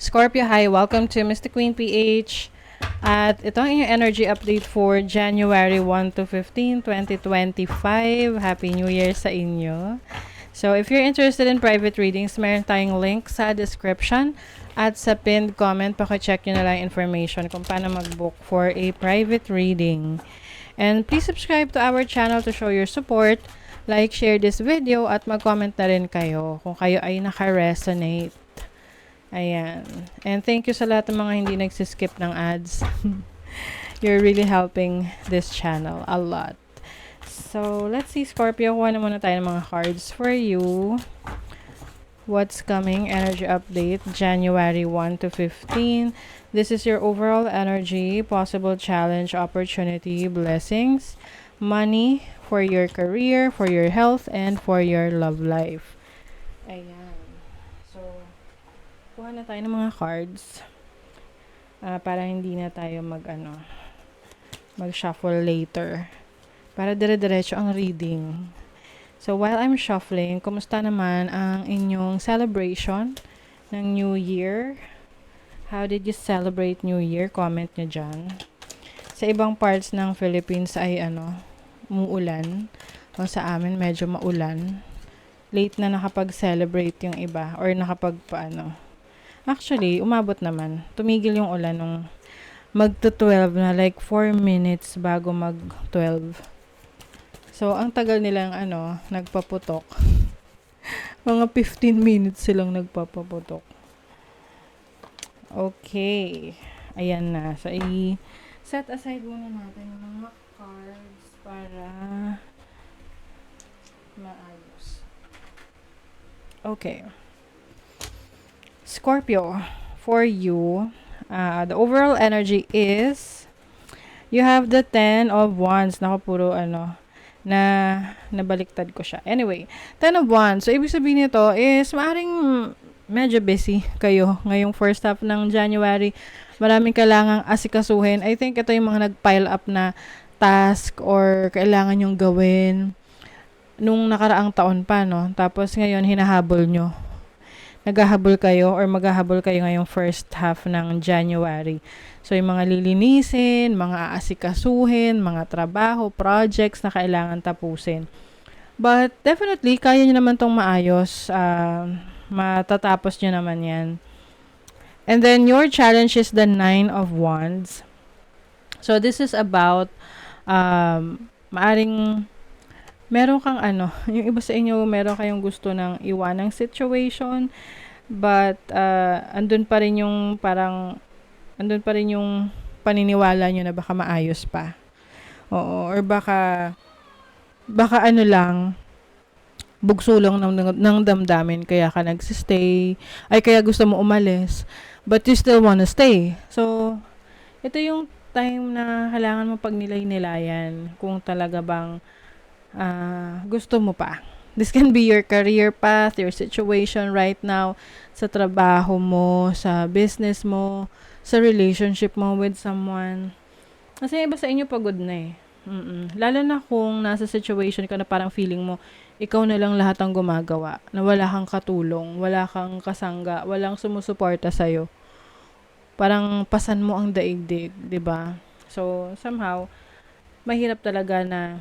Scorpio, hi! Welcome to Mystic Queen PH. At ito ang inyong energy update for January 1 to 15, 2025. Happy New Year sa inyo. So, if you're interested in private readings, meron tayong link sa description at sa pinned comment. Paki-check nyo na lang information kung paano mag-book for a private reading. And please subscribe to our channel to show your support. Like, share this video at mag-comment na rin kayo kung kayo ay naka-resonate. Ayan. And thank you sa lahat ng mga hindi nagsiskip ng ads. You're really helping this channel a lot. So, let's see, Scorpio. Kuha na muna tayo ng mga cards for you. What's coming? Energy update. January 1 to 15. This is your overall energy. Possible challenge, opportunity, blessings, money for your career, for your health, and for your love life. Ayan. Kuha na tayo ng mga cards para hindi na tayo mag-shuffle later. Para dire-diretso ang reading. So, while I'm shuffling, kumusta naman ang inyong celebration ng New Year? How did you celebrate New Year? Comment nyo dyan. Sa ibang parts ng Philippines ay umuulan. O sa amin, medyo maulan. Late na nakapag-celebrate yung iba or Actually, umabot naman. Tumigil yung ulan nung magto-12 na, like 4 minutes bago mag-12. So, ang tagal nilang nagpaputok. Mga 15 minutes silang nagpapaputok. Okay. Ayan na. So, i-set aside muna natin yung mga cards para maayos. Okay. Scorpio, for you, the overall energy is you have the 10 of Wands. Naku, puro nabaliktad ko siya. Anyway, 10 of Wands. So, ibig sabihin nito is maaring medyo busy kayo ngayong first half ng January. Maraming kailangang asikasuhin. I think ito yung mga nag-pile up na task or kailangan nyong gawin nung nakaraang taon pa, no? Tapos ngayon, hinahabol nyo. Naghahabol kayo or maghahabol kayo ngayong first half ng January. So, yung mga lilinisin, mga aasikasuhin, mga trabaho, projects na kailangan tapusin. But, definitely, kaya nyo naman tong maayos. Matatapos nyo naman yan. And then, your challenge is the 9 of Wands. So, this is about, maaring meron kang yung iba sa inyo, meron kayong gusto ng iwanang situation, but andun pa rin yung paniniwala nyo na baka maayos pa. Oo, or baka lang, bugsulong ng damdamin, kaya ka nagsistay, ay kaya gusto mo umalis, but you still wanna stay. So, ito yung time na kailangan mo pagnilay-nilayan kung talaga bang gusto mo pa. This can be your career path, your situation right now, sa trabaho mo, sa business mo, sa relationship mo with someone. Kasi iba sa inyo pagod na eh. Lalo na kung nasa situation ka na parang feeling mo, ikaw na lang lahat ang gumagawa, na wala kang katulong, wala kang kasangga, walang sumusuporta sa'yo. Parang pasan mo ang daigdig, 'di ba? So, somehow, mahirap talaga na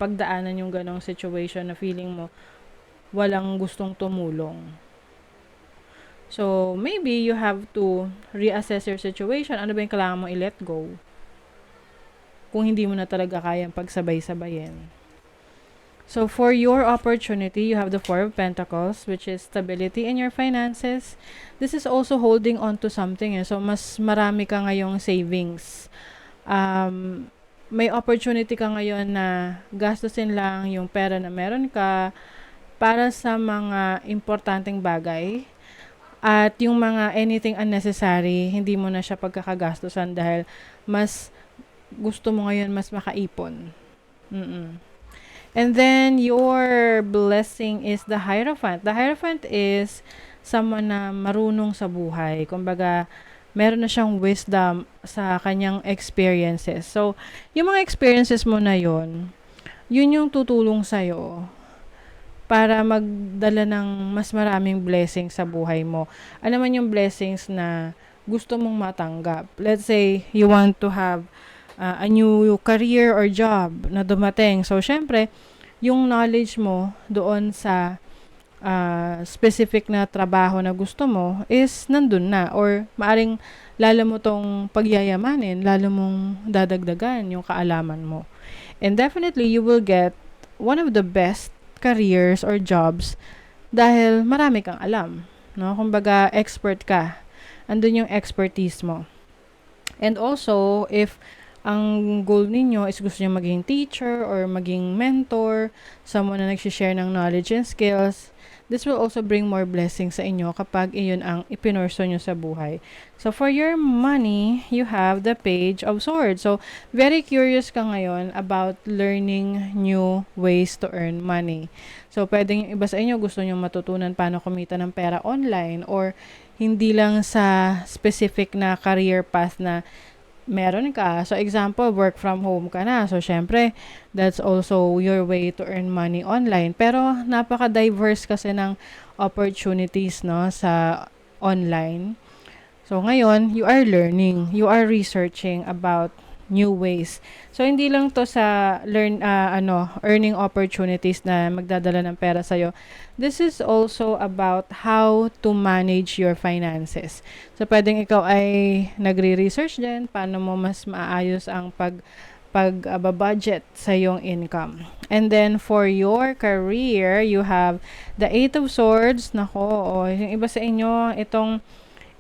pagdaanan yung ganong situation na feeling mo walang gustong tumulong. So, maybe you have to reassess your situation. Ano ba yung kailangan mo i-let go? Kung hindi mo na talaga kayang pagsabay-sabayin. So, for your opportunity, you have the 4 of Pentacles, which is stability in your finances. This is also holding on to something. So, mas marami ka ngayong savings. May opportunity ka ngayon na gastusin lang yung pera na meron ka para sa mga importanteng bagay. At yung mga anything unnecessary, hindi mo na siya pagkakagastusan dahil mas gusto mo ngayon mas makaipon. And then, your blessing is the Hierophant. The Hierophant is someone na marunong sa buhay. Kumbaga, meron na siyang wisdom sa kanyang experiences. So, yung mga experiences mo na yun yung tutulong sa'yo para magdala ng mas maraming blessings sa buhay mo. Ano man yung blessings na gusto mong matanggap. Let's say, you want to have a new career or job na dumating. So, syempre, yung knowledge mo doon sa specific na trabaho na gusto mo is nandun na, or maaring lalo mo tong pagyayamanin, lalo mong dadagdagan yung kaalaman mo. And definitely, you will get one of the best careers or jobs dahil marami kang alam. No? Kumbaga, expert ka. Andun yung expertise mo. And also, if ang goal ninyo is gusto nyo maging teacher or maging mentor, someone na nagsishare ng knowledge and skills, this will also bring more blessings sa inyo kapag iyon ang ipinurso nyo sa buhay. So, for your money, you have the Page of Swords. So, very curious ka ngayon about learning new ways to earn money. So, pwedeng yung iba sa inyo gusto nyo matutunan paano kumita ng pera online, or hindi lang sa specific na career path na meron ka. So, example, work from home ka na. So, syempre, that's also your way to earn money online. Pero, napaka-diverse kasi ng opportunities, no, sa online. So, ngayon, you are learning. You are researching about new ways. So, hindi lang to sa earning opportunities na magdadala ng pera sa'yo. This is also about how to manage your finances. So, pwedeng ikaw ay nagre-research din paano mo mas maayos ang pag-budget sa iyong income. And then, for your career, you have the Eight of Swords. Nako, yung iba sa inyo, itong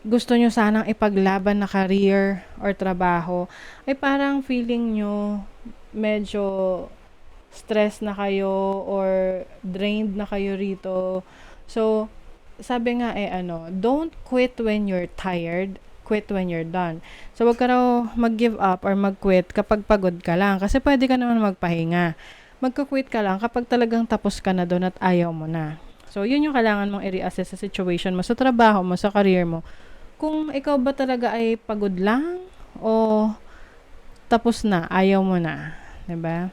gusto nyo sanang ipaglaban na career or trabaho, ay parang feeling nyo medyo stress na kayo or drained na kayo rito. So, sabi nga don't quit when you're tired, quit when you're done. So, wag ka raw mag-give up or mag-quit kapag pagod ka lang. Kasi pwede ka naman magpahinga. Magka-quit ka lang kapag talagang tapos ka na doon at ayaw mo na. So, yun yung kailangan mong i-reassess sa situation mo, sa trabaho mo, sa career mo. Kung ikaw ba talaga ay pagod lang o tapos na, ayaw mo na. Diba?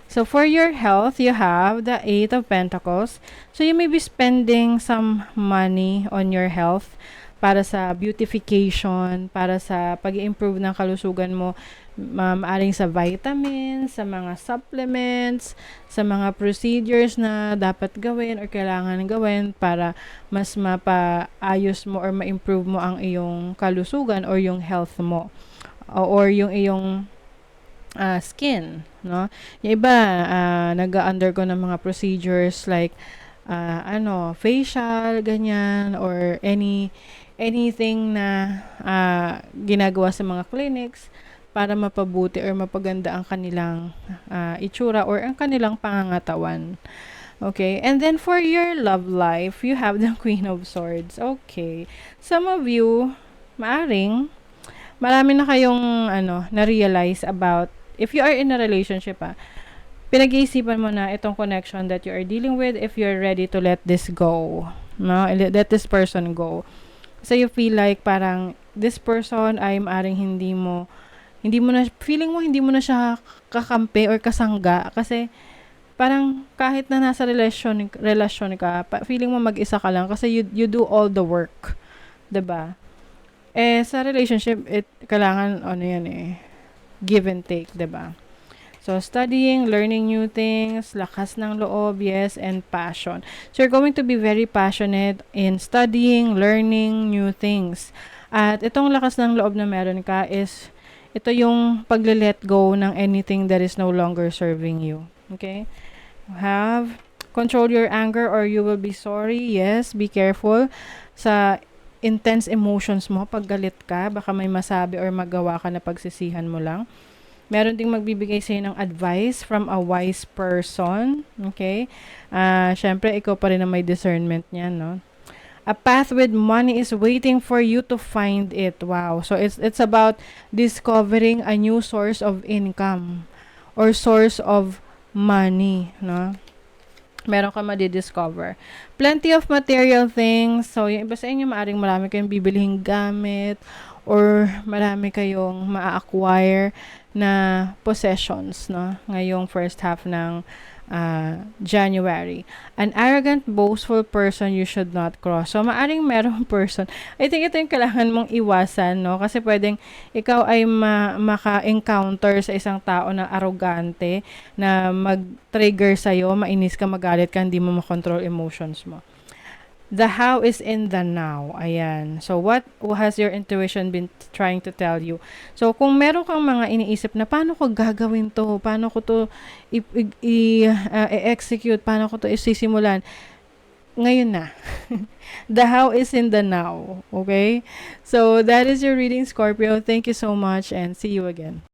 So, for your health, you have the Eight of Pentacles. So, you may be spending some money on your health para sa beautification, para sa pag-improve ng kalusugan mo, maaring sa vitamins, sa mga supplements, sa mga procedures na dapat gawin or kailangan gawin para mas mapaayos mo or ma-improve mo ang iyong kalusugan or yung health mo or yung iyong skin, no? Yung iba, nag-undergo ng mga procedures like, facial, ganyan, or anything na ginagawa sa mga clinics para mapabuti or mapaganda ang kanilang itsura or ang kanilang pangangatawan. Okay, and then for your love life, you have the Queen of Swords. Okay, some of you, marami na kayong na-realize about, if you are in a relationship, pinag-iisipan mo na itong connection that you are dealing with, if you're ready to let this go, no? Let this person go. So you feel like parang this person ay maaring hindi mo na siya kakampi or kasangga, kasi parang kahit na nasa relasyon ka, feeling mo mag-isa ka lang kasi you do all the work, 'di ba? Sa relationship, kailangan give and take, 'di ba? So, studying, learning new things, lakas ng loob, yes, and passion. So, you're going to be very passionate in studying, learning new things. At itong lakas ng loob na meron ka is, ito yung pagle-let go ng anything that is no longer serving you. Okay? Control your anger or you will be sorry. Yes, be careful sa intense emotions mo. Pag galit ka, baka may masabi or magawa ka na pagsisihan mo lang. Meron ding magbibigay sa'yo ng advice from a wise person. Okay? Syempre, ikaw pa rin ang may discernment niyan, no? A path with money is waiting for you to find it. Wow. So, it's about discovering a new source of income or source of money, no? Meron ka madidiscover. Plenty of material things. So, yung iba sa inyo, maaring marami kayong bibilihing gamit or marami kayong ma-acquire na possessions, no? Ngayong first half ng January. An arrogant, boastful person you should not cross. So, maaring merong person. I think ito yung kailangan mong iwasan, no? Kasi pwedeng ikaw ay maka-encounter sa isang tao na arrogante, na mag-trigger sa'yo, mainis ka, magalit ka, hindi mo makontrol emotions mo. The how is in the now. Ayan. So, what has your intuition been trying to tell you? So, kung meron kang mga iniisip na paano ko gagawin to, paano ko to i-execute, paano ko to isisimulan, ngayon na. The how is in the now. Okay? So, that is your reading, Scorpio. Thank you so much and see you again.